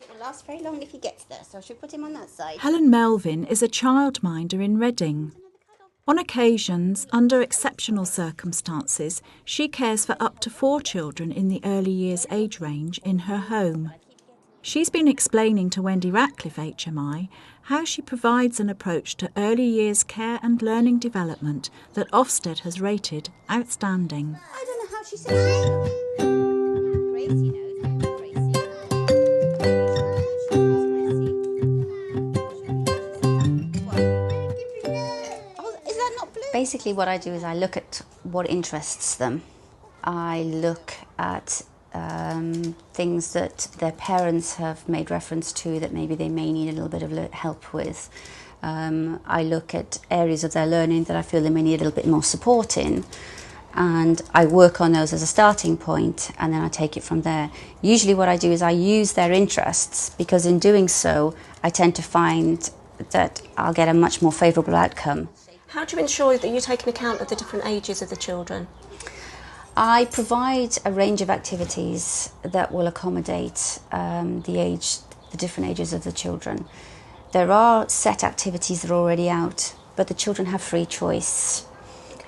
It will last very long if he gets there, so I should put him on that side. Helen Melvin is a childminder in Reading. On occasions, under exceptional circumstances, she cares for up to 4 children in the early years age range in her home. She's been explaining to Wendy Ratcliffe HMI how she provides an approach to early years care and learning development that Ofsted has rated outstanding. I don't know how she says it. Gracie knows. Gracie. Oh, is that not blue? Basically what I do is I look at what interests them. I look at things that their parents have made reference to that maybe they may need a little bit of help with. I look at areas of their learning that I feel they may need a little bit more support in, and I work on those as a starting point, and then I take it from there. Usually what I do is I use their interests, because in doing so I tend to find that I'll get a much more favourable outcome. How do you ensure that you take an account of the different ages of the children? I provide a range of activities that will accommodate the different ages of the children. There are set activities that are already out, but the children have free choice.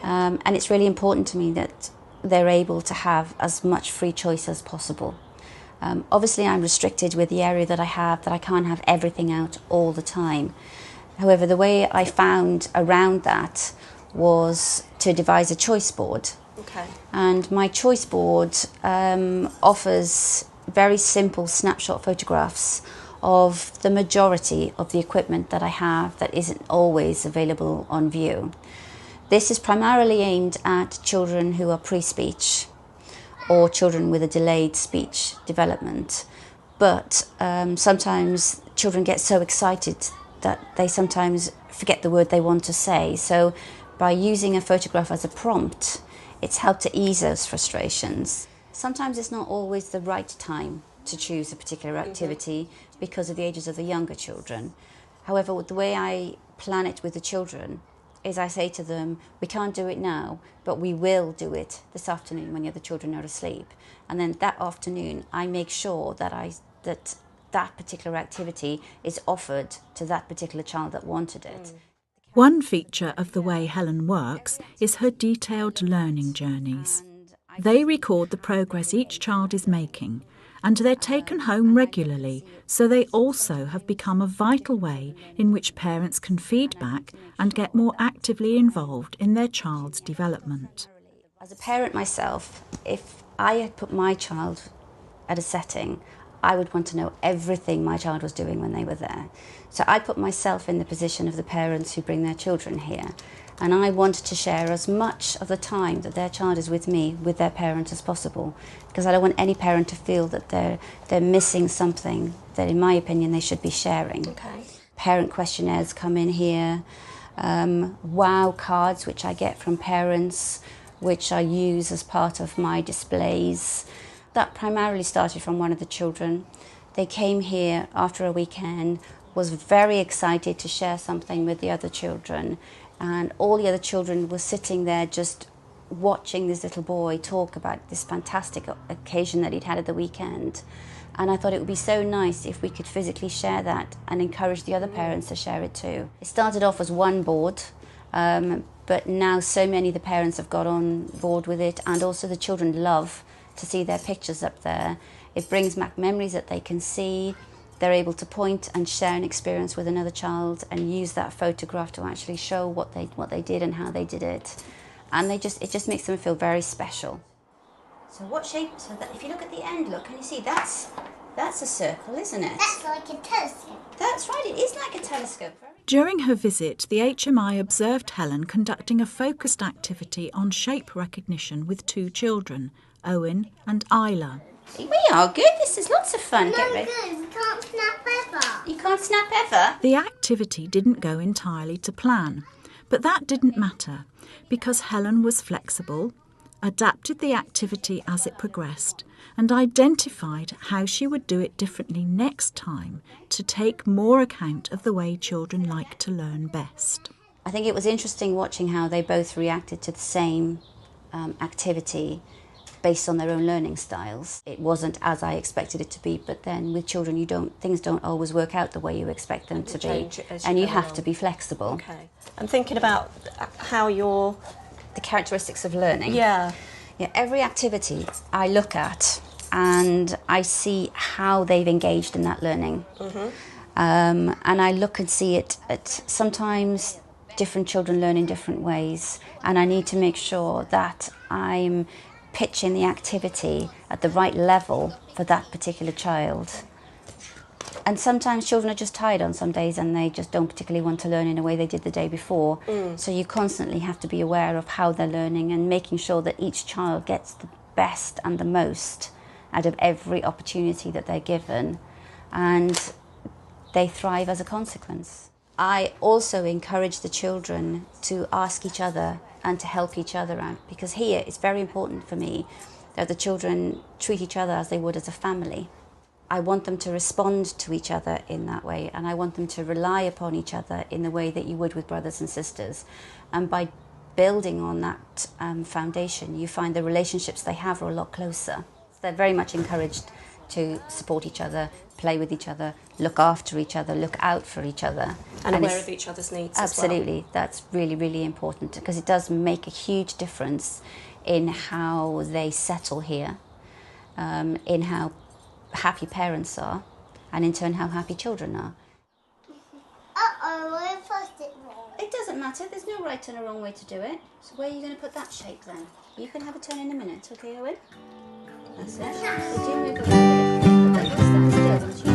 And it's really important to me that they're able to have as much free choice as possible. Obviously, I'm restricted with the area that I have, that I can't have everything out all the time. However, the way I found around that was to devise a choice board. Okay. And my choice board offers very simple snapshot photographs of the majority of the equipment that I have that isn't always available on view. This is primarily aimed at children who are pre-speech or children with a delayed speech development. But sometimes children get so excited that they sometimes forget the word they want to say. So by using a photograph as a prompt, it's helped to ease those frustrations. Sometimes it's not always the right time to choose a particular activity because of the ages of the younger children. However, the way I plan it with the children is I say to them, we can't do it now, but we will do it this afternoon when the other children are asleep. And then that afternoon, I make sure that that particular activity is offered to that particular child that wanted it. One feature of the way Helen works is her detailed learning journeys. They record the progress each child is making, and they're taken home regularly, so they also have become a vital way in which parents can feed back and get more actively involved in their child's development. As a parent myself, if I had put my child at a setting, I would want to know everything my child was doing when they were there. So I put myself in the position of the parents who bring their children here, and I wanted to share as much of the time that their child is with me, with their parent, as possible, because I don't want any parent to feel that they're missing something that, in my opinion, they should be sharing. Okay. Parent questionnaires come in here, wow cards which I get from parents, which I use as part of my displays. That primarily started from one of the children. They came here after a weekend, was very excited to share something with the other children, and all the other children were sitting there just watching this little boy talk about this fantastic occasion that he'd had at the weekend. And I thought it would be so nice if we could physically share that and encourage the other parents to share it too. It started off as one board, but now so many of the parents have got on board with it, and also the children love to see their pictures up there. It brings back memories that they can see. They're able to point and share an experience with another child and use that photograph to actually show what they did and how they did it. And it just makes them feel very special. So what shape? So that if you look at the end, look, can you see that's a circle, isn't it? That's like a telescope. That's right, it is like a telescope. During her visit, the HMI observed Helen conducting a focused activity on shape recognition with 2 children, Owen and Isla. We are good. This is lots of fun. No, Get ready. good. We can't snap ever. You can't snap ever. The activity didn't go entirely to plan, but that didn't matter because Helen was flexible, adapted the activity as it progressed, and identified how she would do it differently next time to take more account of the way children like to learn best. I think it was interesting watching how they both reacted to the same activity based on their own learning styles. It wasn't as I expected it to be, but then with children things don't always work out the way you expect them to be, and you have to be flexible. Okay. I'm thinking about how the characteristics of learning. Yeah. Yeah, every activity I look at and I see how they've engaged in that learning. And I look and see it at sometimes different children learn in different ways, and I need to make sure that I'm pitching the activity at the right level for that particular child. And sometimes children are just tired on some days and they just don't particularly want to learn in a way they did the day before. So you constantly have to be aware of how they're learning and making sure that each child gets the best and the most out of every opportunity that they're given, and they thrive as a consequence. I also encourage the children to ask each other and to help each other out, because here it's very important for me that the children treat each other as they would as a family. I want them to respond to each other in that way, and I want them to rely upon each other in the way that you would with brothers and sisters. And by building on that foundation, you find the relationships they have are a lot closer. They're very much encouraged to support each other, play with each other, look after each other, look out for each other. And aware of each other's needs Absolutely. as well. That's really, really important, because it does make a huge difference in how they settle here, in how happy parents are, and in turn how happy children are. I pressed it wrong. It doesn't matter, there's no right and a wrong way to do it. So where are you going to put that shape then? You can have a turn in a minute, okay, Owen? That's it. So do move around a little bit, but then you'll stand still.